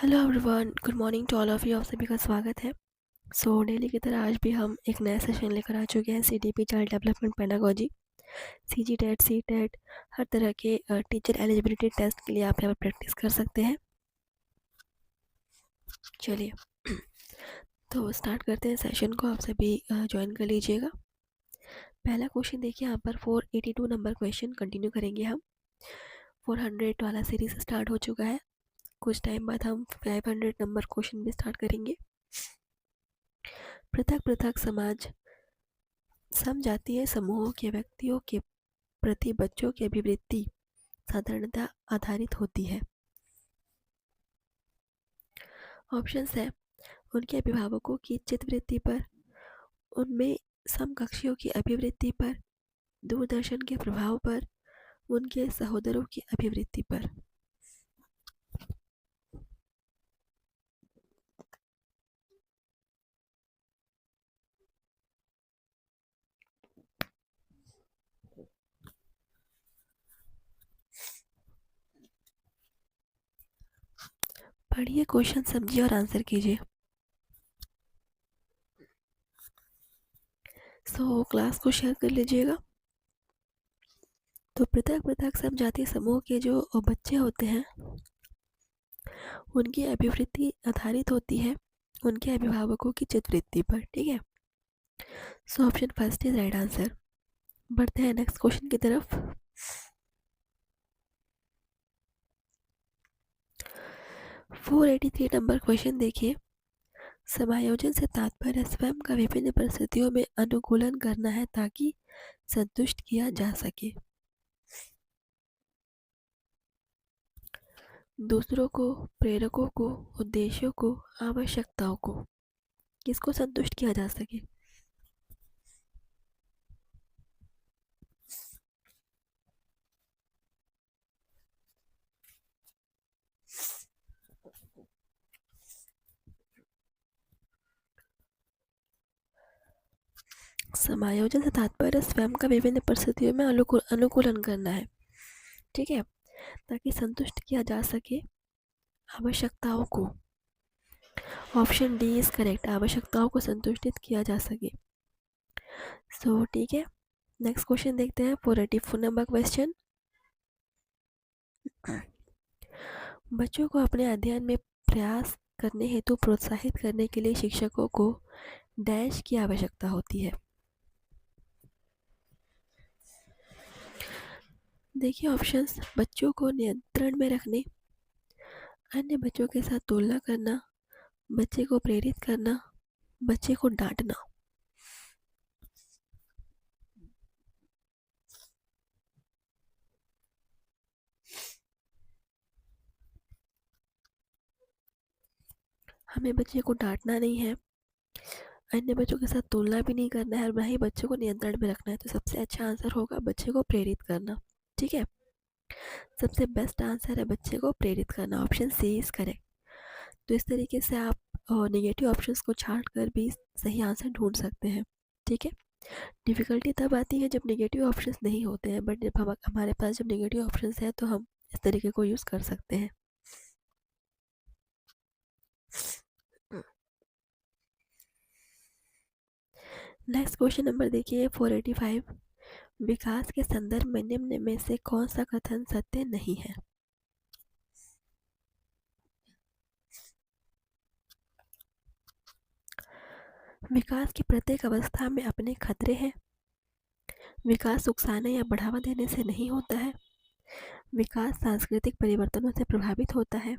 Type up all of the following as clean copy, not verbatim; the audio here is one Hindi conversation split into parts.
Hello everyone, good morning to all of you. आप सभी का स्वागत है। डेली की तरह आज भी हम एक नया सेशन लेकर आ चुके हैं। CDP child development pedagogy, CG TET, C TET, हर तरह के टीचर एलिजिबिलिटी टेस्ट के लिए आप यहाँ पर प्रैक्टिस कर सकते हैं। चलिए तो स्टार्ट करते हैं सेशन को। आप सभी ज्वाइन कर लीजिएगा। पहला क्वेश्चन देखिए यहाँ पर 482 नंबर क्वेश्चन कंटिन्यू करेंगे हम। 400 वाला सीरीज स्टार्ट हो चुका है। कुछ टाइम बाद हम 500 नंबर क्वेश्चन भी स्टार्ट करेंगे। पृथक पृथक समाज समजातीय समूहों के व्यक्तियों के प्रति बच्चों की अभिवृत्ति साधारणतः आधारित होती है। ऑप्शंस है उनके अभिभावकों की चित्तवृत्ति पर, उनमें समकक्षियों की अभिवृत्ति पर, दूरदर्शन के प्रभाव पर, उनके सहोदरों की अभिवृत्ति पर। पढ़िए क्वेश्चन, समझिए और आंसर कीजिए। क्लास को शेयर कर लीजिएगा। तो पृथक पृथक समजातीय समूह के जो बच्चे होते हैं उनकी अभिवृत्ति आधारित होती है उनके अभिभावकों की चित्तवृत्ति पर। ठीक है, option first is right answer. बढ़ते हैं नेक्स्ट क्वेश्चन की तरफ। 483 नंबर क्वेश्चन देखिए। समायोजन से तात्पर्य स्वयं का विभिन्न परिस्थितियों में अनुकूलन करना है ताकि संतुष्ट किया जा सके। दूसरों को, प्रेरकों को, उद्देश्यों को, आवश्यकताओं को, किसको संतुष्ट किया जा सके। समायोजन से तात्पर्य स्वयं का विभिन्न परिस्थितियों में अनुकूलन करना है। ठीक है, ताकि संतुष्ट किया जा सके आवश्यकताओं को। ऑप्शन डी इज करेक्ट, आवश्यकताओं को संतुष्टित किया जा सके। ठीक है, नेक्स्ट क्वेश्चन देखते हैं। 484 नंबर क्वेश्चन। बच्चों को अपने अध्ययन में प्रयास करने हेतु प्रोत्साहित करने के लिए शिक्षकों को डैश की आवश्यकता होती है। देखिए ऑप्शंस, बच्चों को नियंत्रण में रखने, अन्य बच्चों के साथ तुलना करना, बच्चे को प्रेरित करना, बच्चे को डांटना। हमें बच्चे को डांटना नहीं है, अन्य बच्चों के साथ तुलना भी नहीं करना है, और ना ही बच्चे को नियंत्रण में रखना है। तो सबसे अच्छा आंसर होगा बच्चे को प्रेरित करना। ठीक है, सबसे बेस्ट आंसर है बच्चे को प्रेरित करना। Option C is correct. तो इस तरीके से आप नेगेटिव ऑप्शंस को छांट कर भी सही आंसर ढूंढ सकते हैं। ठीक है, डिफ़िकल्टी तब आती है जब नेगेटिव ऑप्शंस नहीं होते हैं, बट जब हमारे पास जब नेगेटिव ऑप्शंस है तो हम इस तरीके को यूज़ कर सकते हैं। नेक्स्ट क्वेश्चन नंबर देखिए 485। विकास के संदर्भ में निम्न में से कौन सा कथन सत्य नहीं है। विकास की प्रत्येक अवस्था में अपने खतरे हैं। विकास उकसाने या बढ़ावा देने से नहीं होता है। विकास सांस्कृतिक परिवर्तनों से प्रभावित होता है।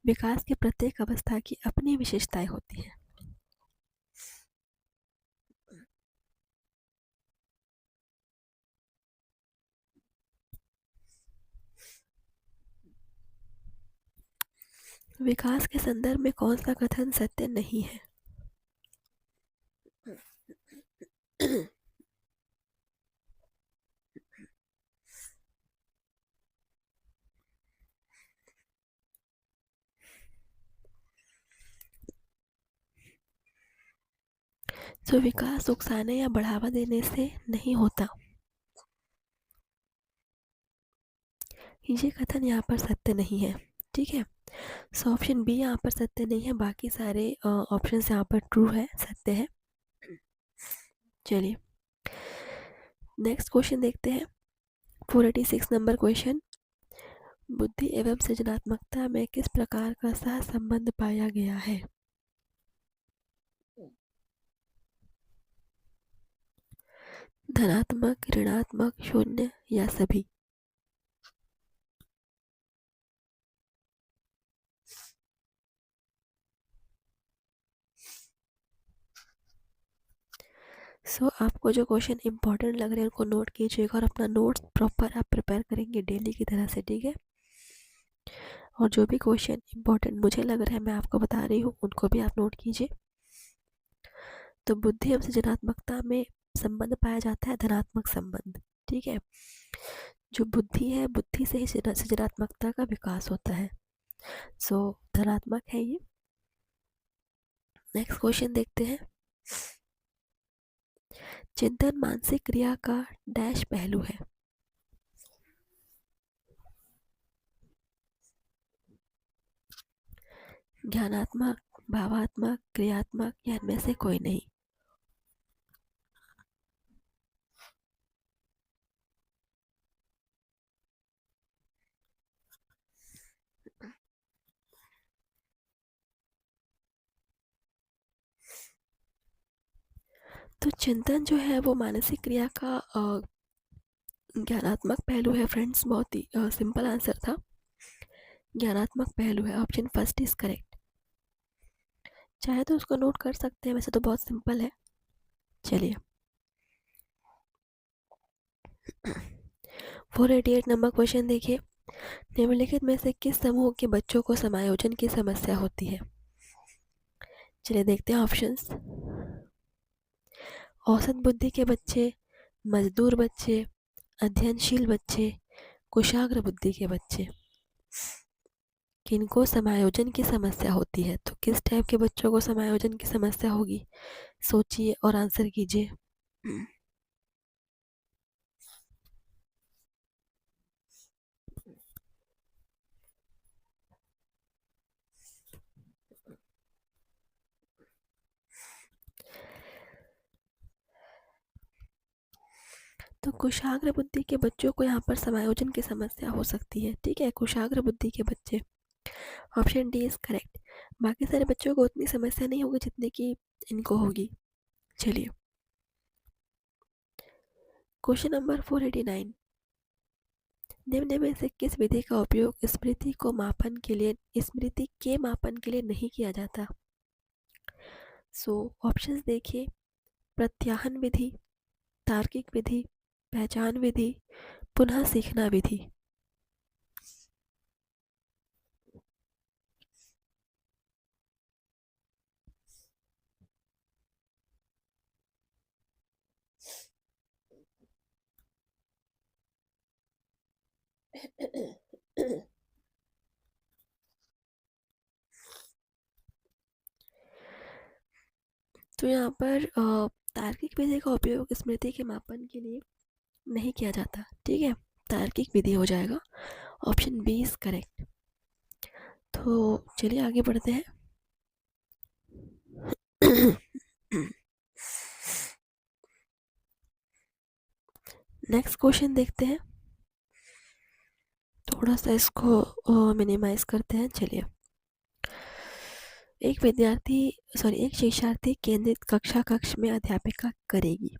विकास की प्रत्येक अवस्था की अपनी विशेषताएं होती हैं। विकास के संदर्भ में कौन सा कथन सत्य नहीं है। विकास उकसाने या बढ़ावा देने से नहीं होता, ये कथन यहाँ पर सत्य नहीं है। ठीक है, सो ऑप्शन बी यहाँ पर सत्य नहीं है, बाकी सारे ऑप्शन यहाँ पर ट्रू है, सत्य है। चलिए नेक्स्ट क्वेश्चन देखते हैं। 486 नंबर क्वेश्चन, बुद्धि एवं सृजनात्मकता में किस प्रकार का सह संबंध पाया गया है? धनात्मक, ऋणात्मक, शून्य या सभी? सो आपको जो क्वेश्चन इंपॉर्टेंट लग रहे हैं उनको नोट कीजिएगा और अपना नोट्स प्रॉपर आप प्रिपेयर करेंगे डेली की तरह से, ठीक है? और जो भी क्वेश्चन इंपॉर्टेंट मुझे लग रहा है मैं आपको बता रही हूँ उनको भी आप नोट कीजिए। तो बुद्धि एवं सृजनात्मकता में संबंध पाया जाता है धनात्मक संबंध, ठीक है? जो बुद्धि है, बुद्धि से ही सृजनात्मकता का विकास होता है। सो धनात्मक है ये। नेक्स्ट क्वेश्चन देखते हैं। चिंतन मानसिक क्रिया का डैश पहलू है? ज्ञानात्मक, भावात्मक, क्रियात्मक या इनमें से कोई नहीं? तो चिंतन जो है वो मानसिक क्रिया का ज्ञानात्मक पहलू है फ्रेंड्स। बहुत ही सिंपल आंसर था, ज्ञानात्मक पहलू है। Option first is correct. चाहे तो उसको नोट कर सकते हैं, वैसे तो बहुत सिंपल है। चलिए 488 नंबर क्वेश्चन देखिए। निम्नलिखित में से किस समूह के बच्चों को समायोजन की समस्या होती है? चलिए देखते हैं ऑप्शंस। औसत बुद्धि के बच्चे, मजदूर बच्चे, अध्ययनशील बच्चे, कुशाग्र बुद्धि के बच्चे। किनको समायोजन की समस्या होती है? तो किस टाइप के बच्चों को समायोजन की समस्या होगी? सोचिए और आंसर कीजिए। तो कुशाग्र बुद्धि के बच्चों को यहाँ पर समायोजन की समस्या हो सकती है, ठीक है? कुशाग्र बुद्धि के बच्चे। Option D is correct. बाकी सारे बच्चों को उतनी समस्या नहीं होगी जितनी कि इनको होगी। चलिए क्वेश्चन नंबर 489, निम्न में से किस विधि का उपयोग स्मृति के मापन के लिए नहीं किया जाता? सो ऑप्शंस देखिए। प्रत्याहन विधि, तार्किक विधि, पहचान विधि, पुनः सीखना विधि। तो यहाँ पर तार्किक विधि का उपयोग स्मृति के मापन के लिए नहीं किया जाता, ठीक है? तार्किक विधि हो जाएगा। Option B is correct. तो चलिए आगे बढ़ते हैं। नेक्स्ट क्वेश्चन देखते हैं। थोड़ा सा इसको मिनिमाइज करते हैं। चलिए एक शिक्षार्थी केंद्रित कक्ष में अध्यापिका करेगी।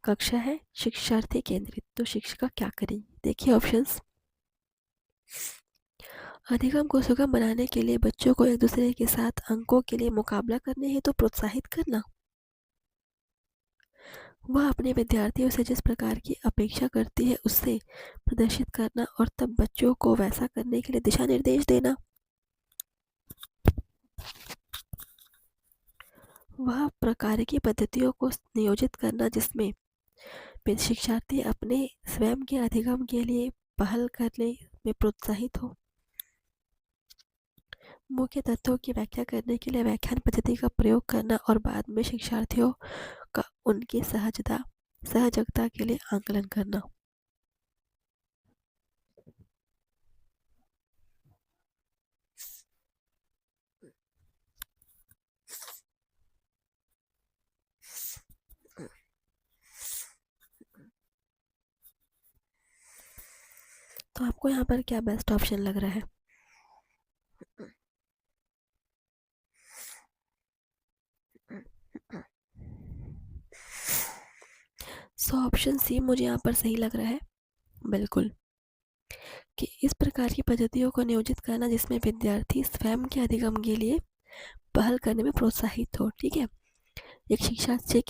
कक्षा है, शिक्षार्थी केंद्रित, तो शिक्षिका क्या करेगी? देखिए ऑप्शंस। अधिगम को सुगम बनाने के लिए बच्चों को एक दूसरे के साथ अंकों के लिए मुकाबला करने हेतु प्रोत्साहित करना। वह अपने विद्यार्थियों से जिस प्रकार की अपेक्षा करती है उससे प्रदर्शित करना और तब बच्चों को वैसा करने के लिए दिशा निर्देश देना। वह प्रकार की पद्धतियों को नियोजित करना जिसमें शिक्षार्थी अपने स्वयं के अधिगम के लिए पहल करने में प्रोत्साहित हो। मुख्य तत्वों की व्याख्या करने के लिए व्याख्यान पद्धति का प्रयोग करना और बाद में शिक्षार्थियों का उनकी सहजता के लिए आकलन करना। तो आपको यहाँ पर क्या बेस्ट ऑप्शन लग रहा है? सो ऑप्शन सी मुझे यहाँ पर सही लग रहा है, बिल्कुल, कि इस प्रकार की पद्धतियों को नियोजित करना जिसमें विद्यार्थी स्वयं के अधिगम के लिए पहल करने में प्रोत्साहित हो। ठीक है, एक शिक्षार्थी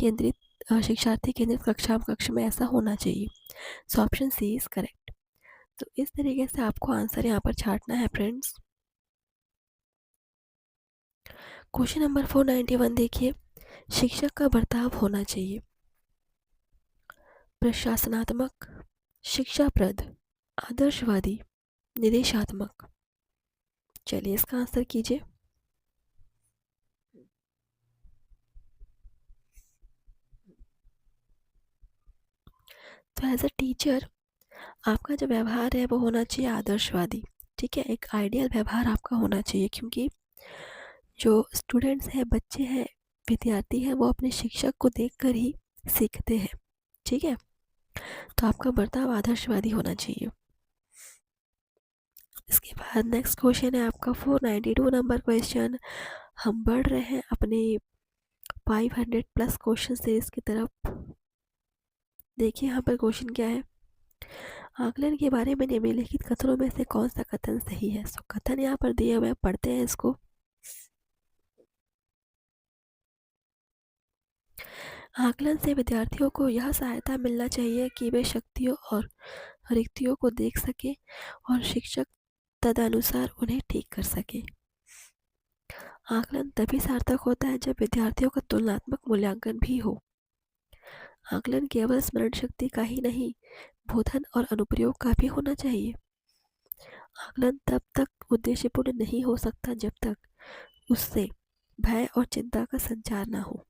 केंद्रित कक्ष में ऐसा होना चाहिए। So option C is correct. तो इस तरीके से आपको आंसर यहाँ पर छांटना है फ्रेंड्स। क्वेश्चन नंबर 491 देखिए, शिक्षक का बर्ताव होना चाहिए प्रशासनात्मक, शिक्षाप्रद, आदर्शवादी, निदेशात्मक। चलिए इसका आंसर कीजिए। तो एज अ टीचर आपका जो व्यवहार है वो होना चाहिए आदर्शवादी। ठीक है, एक आइडियल व्यवहार आपका होना चाहिए, क्योंकि जो स्टूडेंट्स हैं, बच्चे हैं, विद्यार्थी हैं, वो अपने शिक्षक को देखकर ही सीखते हैं। ठीक है, तो आपका बर्ताव आदर्शवादी होना चाहिए। इसके बाद नेक्स्ट क्वेश्चन है आपका 492 नंबर क्वेश्चन। हम बढ़ रहे हैं अपने 500 प्लस क्वेश्चन सीरीज की तरफ। देखिए यहाँ पर क्वेश्चन क्या है, आकलन के बारे में निम्नलिखित कथनों में से कौन सा कथन सही है? सो कथन यहाँ पर दिए हुए, पढ़ते हैं इसको। आकलन से विद्यार्थियों को यह सहायता मिलना चाहिए कि वे शक्तियों और रिक्तियों को देख सके और शिक्षक तदनुसार उन्हें ठीक कर सके। आकलन तभी सार्थक होता है जब विद्यार्थियों का तुलनात्मक मूल्यांकन भी हो। आकलन केवल स्मरण शक्ति का ही नहीं, बोधन और अनुप्रयोग का भी होना चाहिए। आकलन तब तक उद्देश्यपूर्ण नहीं हो सकता जब तक उससे भय और चिंता का संचार न हो।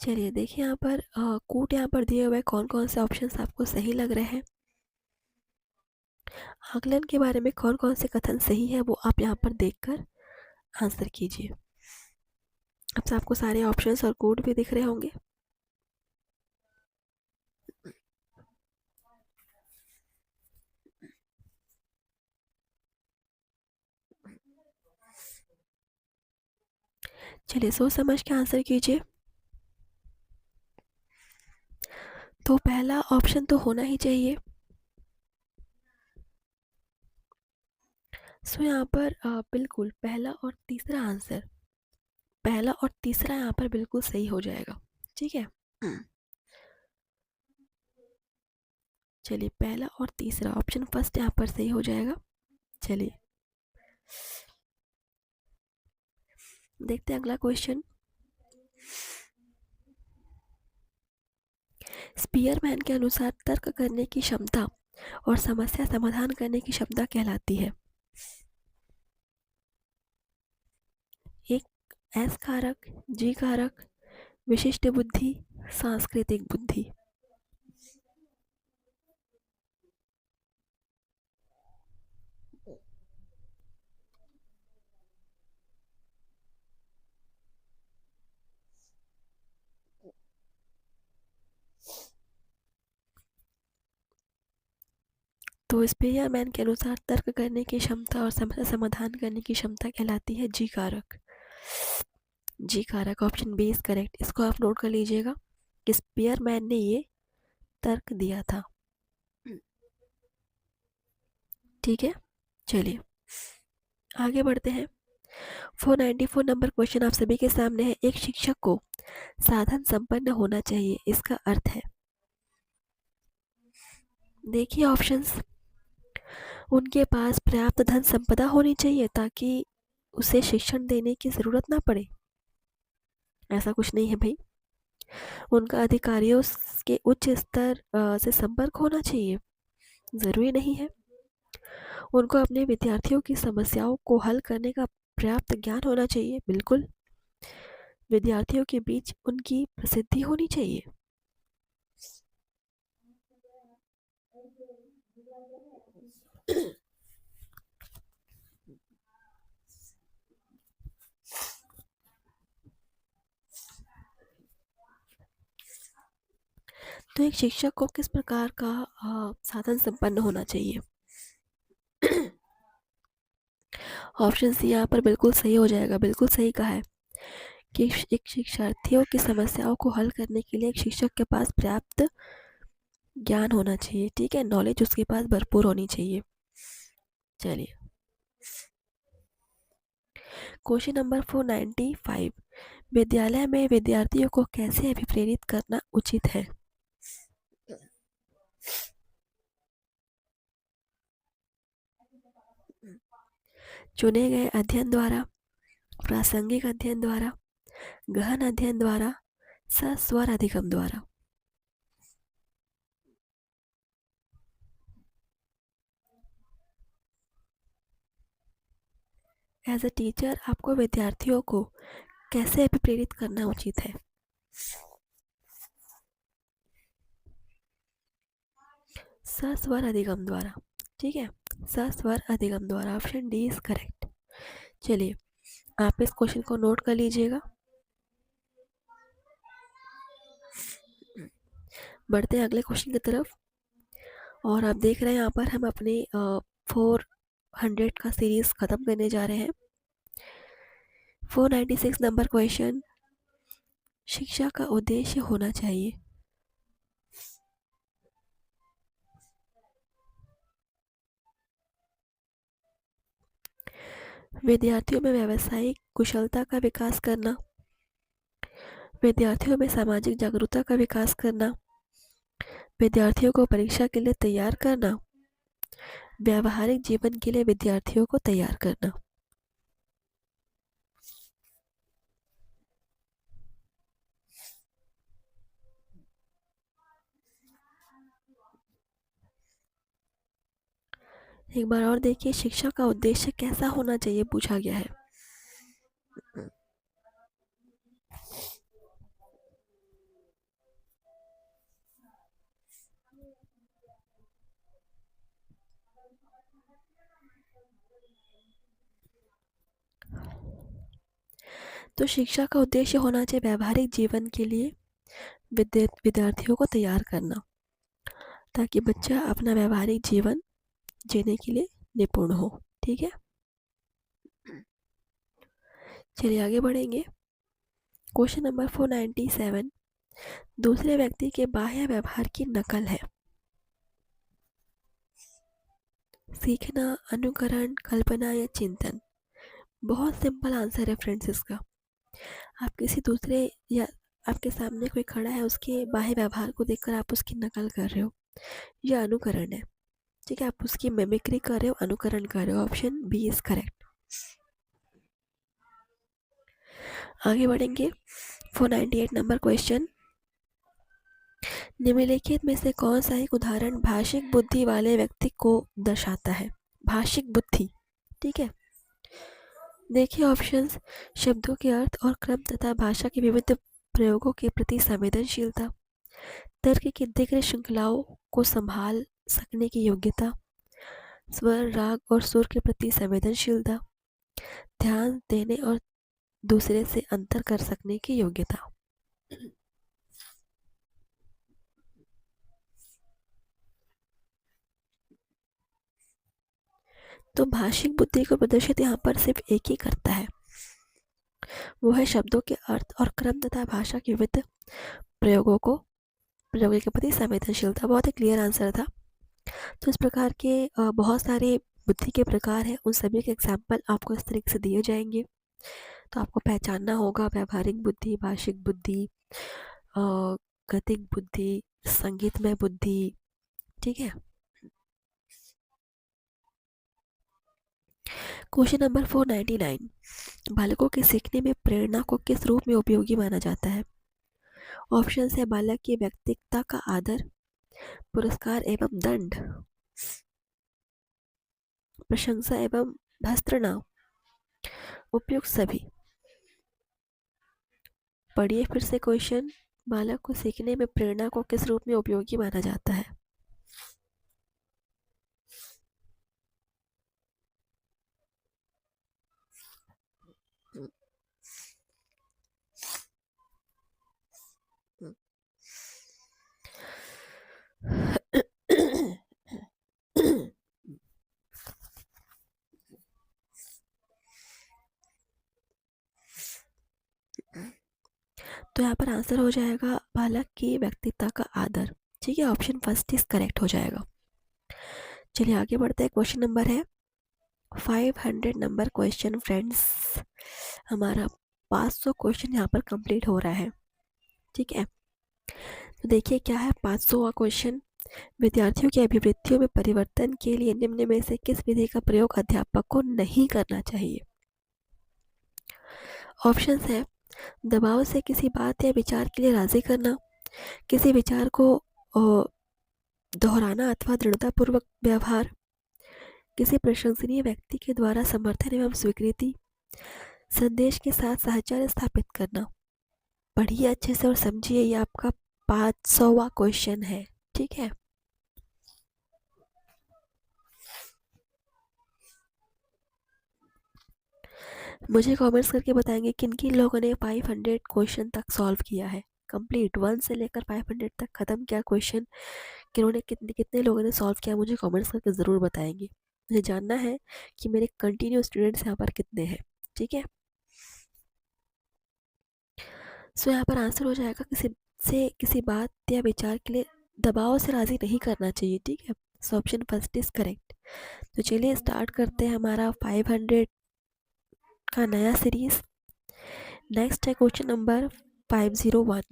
चलिए देखिए यहाँ पर कूट यहाँ पर दिए हुए कौन कौन से ऑप्शंस आपको सही लग रहे हैं। आकलन के बारे में कौन कौन से कथन सही है वो आप यहाँ पर देखकर आंसर कीजिए। अब से आपको सारे ऑप्शंस और कोड भी दिख रहे होंगे। चलिए सोच समझ के आंसर कीजिए। तो पहला ऑप्शन तो होना ही चाहिए। सो यहाँ पर बिल्कुल पहला और तीसरा आंसर, पहला और तीसरा यहाँ पर बिल्कुल सही हो जाएगा। ठीक है, चलिए पहला और तीसरा ऑप्शन फर्स्ट यहाँ पर सही हो जाएगा। चलिए देखते हैं अगला क्वेश्चन। स्पीयरमैन के अनुसार तर्क करने की क्षमता और समस्या समाधान करने की क्षमता कहलाती है एक एस कारक, जी कारक, विशिष्ट बुद्धि, सांस्कृतिक बुद्धि। तो स्पीयरमैन के अनुसार तर्क करने की क्षमता और समस्या समाधान करने की क्षमता कहलाती है जी कारक। जी कारक ऑप्शन बी इज करेक्ट। इसको आप नोट कर लीजिएगा कि स्पीयरमैन ने ये तर्क दिया था। ठीक है, चलिए आगे बढ़ते हैं। 494 नंबर क्वेश्चन आप सभी के सामने है। एक शिक्षक को साधन संपन्न होना चाहिए, इसका अर्थ है, देखिए ऑप्शंस, उनके पास पर्याप्त धन संपदा होनी चाहिए ताकि उसे शिक्षण देने की जरूरत ना पड़े। ऐसा कुछ नहीं है भाई। उनका अधिकारियों के उच्च स्तर से संपर्क होना चाहिए, जरूरी नहीं है। उनको अपने विद्यार्थियों की समस्याओं को हल करने का पर्याप्त ज्ञान होना चाहिए, बिल्कुल। विद्यार्थियों के बीच उनकी प्रसिद्धि होनी चाहिए। तो एक शिक्षक को किस प्रकार का साधन संपन्न होना चाहिए? ऑप्शन सी यहाँ पर बिल्कुल सही हो जाएगा, बिल्कुल सही कहा है कि एक शिक्षार्थियों की समस्याओं को हल करने के लिए एक शिक्षक के पास पर्याप्त ज्ञान होना चाहिए, ठीक है, नॉलेज उसके पास भरपूर होनी चाहिए। चलिए, क्वेश्चन नंबर 495, विद्यालय में विद्यार्थियों को कैसे अभिप्रेरित करना उचित है? चुने गए अध्ययन द्वारा, प्रासंगिक अध्ययन द्वारा, गहन अध्ययन द्वारा, सस्वर अधिगम द्वारा। एज अ टीचर आपको विद्यार्थियों को कैसे अभिप्रेरित करना उचित है? सस्वर अधिगम द्वारा, ठीक है, सस्वर अधिगम द्वारा, ऑप्शन डी इज करेक्ट। चलिए, आप इस क्वेश्चन को नोट कर लीजिएगा। बढ़ते हैं अगले क्वेश्चन की तरफ। और आप देख रहे हैं यहाँ पर हम अपने 400 का सीरीज खत्म करने जा रहे हैं। 496 नंबर क्वेश्चन, शिक्षा का उद्देश्य होना चाहिए। विद्यार्थियों में व्यावसायिक कुशलता का विकास करना, विद्यार्थियों में सामाजिक जागरूकता का विकास करना, विद्यार्थियों को परीक्षा के लिए तैयार करना, व्यावहारिक जीवन के लिए विद्यार्थियों को तैयार करना। एक बार और देखिए, शिक्षा का उद्देश्य कैसा होना चाहिए पूछा गया है। तो शिक्षा का उद्देश्य होना चाहिए व्यावहारिक जीवन के लिए विद्यार्थियों को तैयार करना, ताकि बच्चा अपना व्यावहारिक जीवन जीने के लिए निपुण हो, ठीक है। चलिए आगे बढ़ेंगे। क्वेश्चन नंबर 497, दूसरे व्यक्ति के बाह्य व्यवहार की नकल है। सीखना, अनुकरण, कल्पना या चिंतन। बहुत सिंपल आंसर है फ्रेंड्स इसका। आप किसी दूसरे या आपके सामने कोई खड़ा है, उसके बाह्य व्यवहार को देखकर आप उसकी नकल कर रहे हो, यह अनुकरण है, ठीक है, आप उसकी मिमिक्री कर रहे हो, अनुकरण कर रहे हो। Option B is correct. आगे बढ़ेंगे। 498 नंबर क्वेश्चन, निम्नलिखित में से कौन सा एक उदाहरण भाषिक बुद्धि वाले व्यक्ति को दर्शाता है? भाषिक बुद्धि, ठीक है। देखिए ऑप्शंस, शब्दों के अर्थ और क्रम तथा भाषा के विविध प्रयोगों के प्रति संवेदनशीलता, तर्क की दीर्घ श्रृंखलाओं को संभाल सकने की योग्यता, स्वर, राग और सुर के प्रति संवेदनशीलता, ध्यान देने और दूसरे से अंतर कर सकने की योग्यता। तो भाषिक बुद्धि को प्रदर्शित यहाँ पर सिर्फ एक ही करता है, वो है शब्दों के अर्थ और क्रम तथा भाषा के विविध प्रयोगों के प्रति संवेदनशीलता। बहुत ही क्लियर आंसर था। तो इस प्रकार के बहुत सारे बुद्धि के प्रकार हैं, उन सभी के एग्जाम्पल आपको इस तरीके से दिए जाएंगे। तो आपको पहचानना होगा व्यावहारिक बुद्धि, भाषिक बुद्धि, गतिक बुद्धि, संगीतमय बुद्धि, ठीक है। क्वेश्चन नंबर 499, बालकों के सीखने में प्रेरणा को किस रूप में उपयोगी माना जाता है? ऑप्शन है बालक की व्यक्तित्वता का आदर, पुरस्कार एवं दंड, प्रशंसा एवं भर्त्सना, उपयुक्त सभी। पढ़िए फिर से क्वेश्चन, बालक को सीखने में प्रेरणा को किस रूप में उपयोगी माना जाता है? तो यहाँ पर आंसर हो जाएगा बालक की व्यक्तित्व का आदर। ठीक है, ऑप्शन फर्स्ट इज करेक्ट हो जाएगा। चलिए आगे बढ़ते हैं। क्वेश्चन नंबर है 500 नंबर क्वेश्चन फ्रेंड्स। हमारा 500 क्वेश्चन यहाँ पर कंप्लीट हो रहा है। ठीक है, तो देखिए क्या है 500वां क्वेश्चन। विद्यार्थियों की अभिवृत्तियों में परिवर्तन के लिए निम्न में से किस विधि का प्रयोग अध्यापक को नहीं करना चाहिए? ऑप्शंस है दबाव से किसी बात या विचार के लिए राजी करना, किसी विचार को दोहराना अथवा दृढ़तापूर्वक व्यवहार, किसी प्रशंसनीय व्यक्ति के द्वारा समर्थन एवं स्वीकृति, संदेश के साथ साहचर्य स्थापित करना। पढ़िए अच्छे से और समझिए, ये आपका 500वां क्वेश्चन है। ठीक है, मुझे कमेंट्स करके बताएंगे किन किन लोगों ने 500 क्वेश्चन तक सॉल्व किया है, कंप्लीट 1 से लेकर 500 तक खत्म किया क्वेश्चन। किन्होंने कितने कितने लोगों ने सॉल्व किया मुझे कमेंट्स करके ज़रूर बताएंगे। मुझे जानना है कि मेरे कंटिन्यू स्टूडेंट्स यहाँ पर कितने हैं। ठीक है, सो यहाँ पर आंसर हो जाएगा किसी बात या विचार के लिए दबाव से राजी नहीं करना चाहिए। ठीक है, so option first is correct. तो चलिए स्टार्ट करते हैं हमारा 500 का नया सीरीज। नेक्स्ट है क्वेश्चन नंबर 501।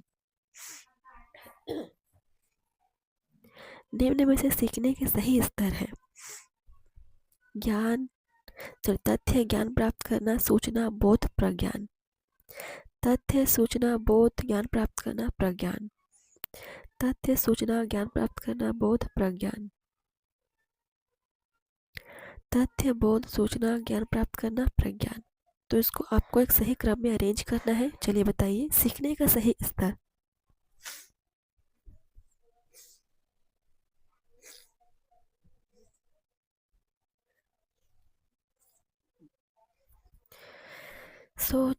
निम्न में से सीखने के सही स्तर है ज्ञान, तथ्य ज्ञान प्राप्त करना, सूचना, बोध, प्रज्ञान। तथ्य, सूचना, बोध, ज्ञान प्राप्त करना, प्रज्ञान। तथ्य, सूचना, ज्ञान प्राप्त करना, बोध, प्रज्ञान। तथ्य, बोध, सूचना, ज्ञान प्राप्त करना, प्रज्ञान। तो इसको आपको एक सही क्रम में अरेंज करना है। चलिए बताइए सीखने का सही स्तर।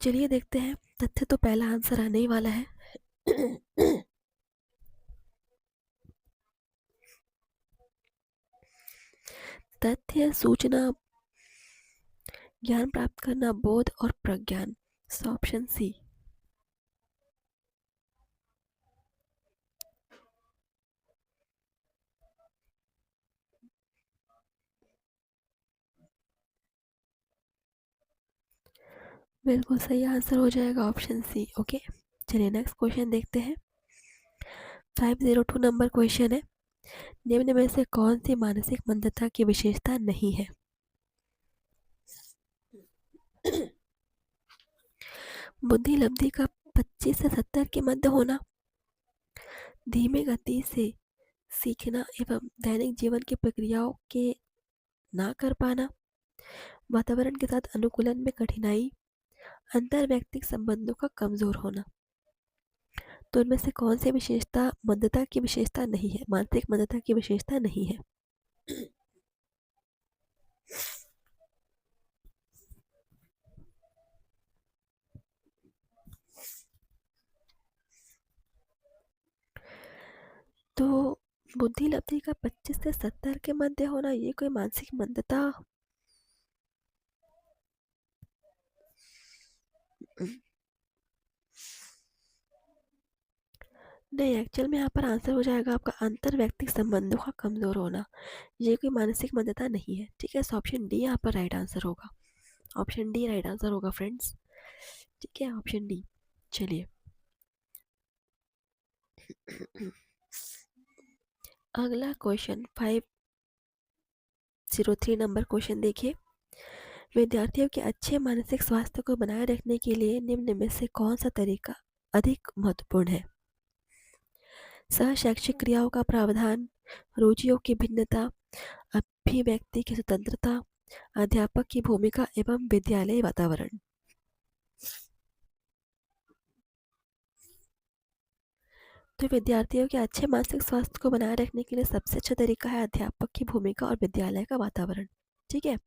चलिए देखते हैं। तथ्य तो पहला आंसर आने ही वाला है। तथ्य, सूचना, ज्ञान प्राप्त करना, बोध और प्रज्ञान। Option C. बिल्कुल सही आंसर हो जाएगा ऑप्शन सी। ओके, चलिए नेक्स्ट क्वेश्चन देखते हैं। 502 नंबर क्वेश्चन है। निम्न में से कौन सी मानसिक मंदता की विशेषता नहीं है? बुद्धि लब्धि का 25 से 70 के मध्य होना, धीमे गति से सीखना एवं दैनिक जीवन की प्रक्रियाओं के ना कर पाना, वातावरण के साथ अनुकूलन में कठिनाई, अंतर व्यक्तिक संबंधों का कमजोर होना। तो इनमें से कौन सी विशेषता मंदता की विशेषता नहीं है, मानसिक मंदता की विशेषता नहीं है? तो बुद्धि लब्धि का 25 से 70 के मध्य होना, ये कोई मानसिक मंदता नहीं। एक्चुअल में यहाँ पर आंसर हो जाएगा आपका अंतर व्यक्तिक संबंधों का कमजोर होना। ये कोई मानसिक मंदता नहीं है। ठीक है, सो ऑप्शन डी यहाँ पर राइट आंसर होगा। ऑप्शन डी राइट आंसर होगा फ्रेंड्स। ठीक है, ऑप्शन डी। चलिए अगला क्वेश्चन 503 नंबर क्वेश्चन देखिए। विद्यार्थियों के अच्छे मानसिक स्वास्थ्य को बनाए रखने के लिए निम्न में से कौन सा तरीका अधिक महत्वपूर्ण है? सहशैक्षिक क्रियाओं का प्रावधान, रुचियों की भिन्नता, अभिव्यक्ति की स्वतंत्रता, अध्यापक की भूमिका एवं विद्यालय वातावरण। तो विद्यार्थियों के अच्छे मानसिक स्वास्थ्य को बनाए रखने के लिए सबसे अच्छा तरीका है अध्यापक की भूमिका और विद्यालय का वातावरण। ठीक है,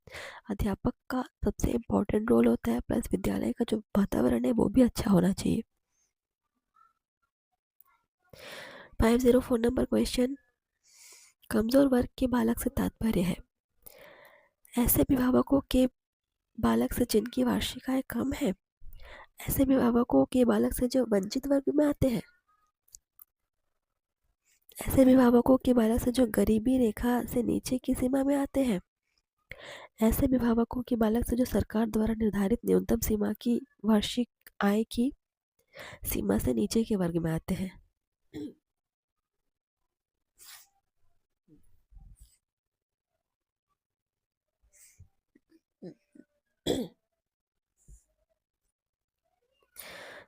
अध्यापक का सबसे इम्पोर्टेंट रोल होता है, प्लस विद्यालय का जो वातावरण है वो भी अच्छा होना चाहिए। 504 नंबर क्वेश्चन। कमजोर वर्ग के बालक से तात्पर्य है ऐसे अभिभावकों के बालक से जिनकी वार्षिक आय कम है, ऐसे अभिभावकों के बालक से जो वंचित वर्ग में आते हैं, ऐसे अभिभावकों के बालक से जो गरीबी रेखा से नीचे की सीमा में आते हैं, ऐसे अभिभावकों के बालक से जो सरकार द्वारा निर्धारित न्यूनतम सीमा की वार्षिक आय की सीमा से नीचे के वर्ग में आते हैं।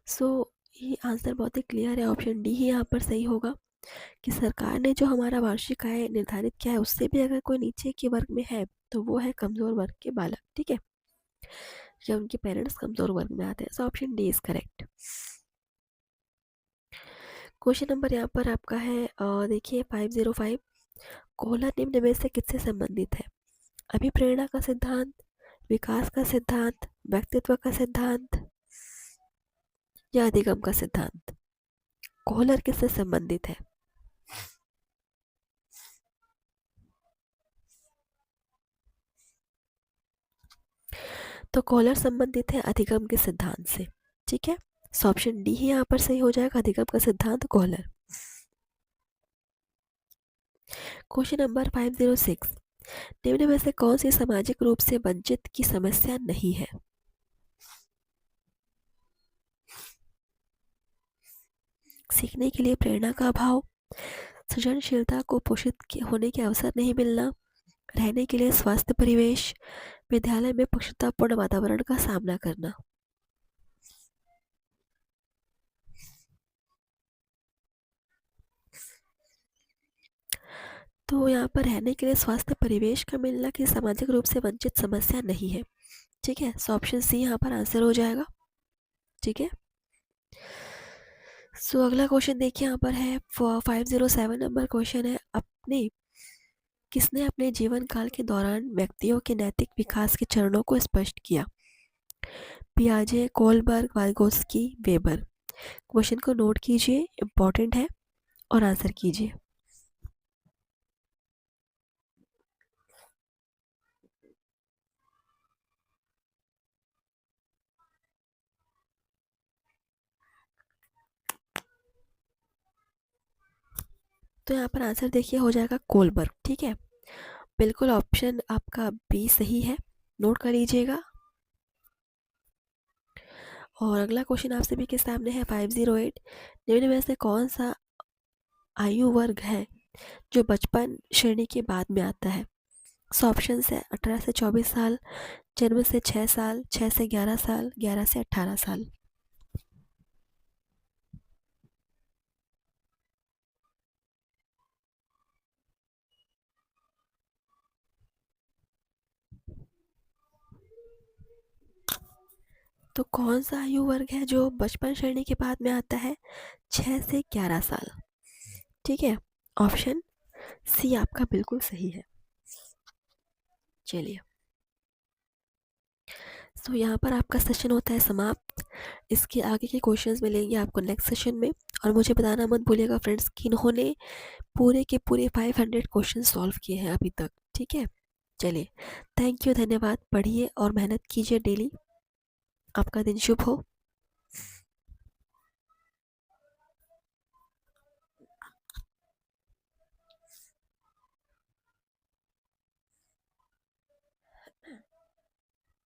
सो ये आंसर बहुत ही क्लियर है, ऑप्शन डी ही यहाँ पर सही होगा कि सरकार ने जो हमारा वार्षिक आय निर्धारित किया है उससे भी अगर कोई नीचे के वर्ग में है तो वो है कमजोर वर्ग के बालक, ठीक है, या उनके पेरेंट्स कमजोर वर्ग में आते हैं। So option D is correct. Question number यहाँ पर आपका है, देखिए 505, कोहलर निम्न में से किससे संबंधित है? अभिप्रेरणा का सिद्धांत, विकास का सिद्धांत, व्यक्तित्व का सिद्धांत या अधिगम का सिद्धांत? कोहलर किससे संबंधित है? तो कोहलर संबंधित है अधिगम के सिद्धांत से, ठीक है। सो ऑप्शन डी ही यहाँ पर सही हो जाएगा, अधिगम का सिद्धांत कोहलर। क्वेश्चन नंबर 506, निम्न में से कौन सी सामाजिक रूप से वंचित की समस्या नहीं है? सीखने के लिए प्रेरणा का अभाव, सृजनशीलता को पोषित होने के अवसर नहीं मिलना, रहने के लिए स्वास्थ्य परिवेश, विद्यालय में पक्षतापूर्ण वातावरण का सामना करना। तो यहाँ पर रहने के लिए स्वास्थ्य परिवेश का मिलना की सामाजिक रूप से वंचित समस्या नहीं है, ठीक है। सो ऑप्शन सी यहाँ पर आंसर हो जाएगा, ठीक है। सो अगला क्वेश्चन देखिए, यहाँ पर है 507 नंबर क्वेश्चन है, किसने अपने जीवन काल के दौरान व्यक्तियों के नैतिक विकास के चरणों को स्पष्ट किया? पियाजे, कोलबर्ग, वाइगोत्स्की, वेबर। क्वेश्चन को नोट कीजिए, इंपॉर्टेंट है, और आंसर कीजिए। तो यहाँ पर आंसर देखिए हो जाएगा कोलबर्ग, ठीक है। बिल्कुल ऑप्शन आपका बी सही है, नोट कर लीजिएगा। और अगला क्वेश्चन आप सभी के सामने है 508, निम्न में से कौन सा आयु वर्ग है जो बचपन श्रेणी के बाद में आता है? सो ऑप्शन है 18 से 24 साल, जन्म से 6 साल, 6 से 11 साल, 11 से 18 साल। तो कौन सा आयु वर्ग है जो बचपन श्रेणी के बाद में आता है? 6 से 11 साल, ठीक है। ऑप्शन सी आपका बिल्कुल सही है। चलिए, तो यहाँ पर आपका सेशन होता है समाप्त। इसके आगे के क्वेश्चंस मिलेंगे आपको नेक्स्ट सेशन में। और मुझे बताना मत भूलिएगा फ्रेंड्स कि इन्होंने पूरे के पूरे 500 क्वेश्चन सॉल्व किए हैं अभी तक, ठीक है। चलिए, थैंक यू, धन्यवाद। पढ़िए और मेहनत कीजिए डेली। आपका दिन शुभ हो।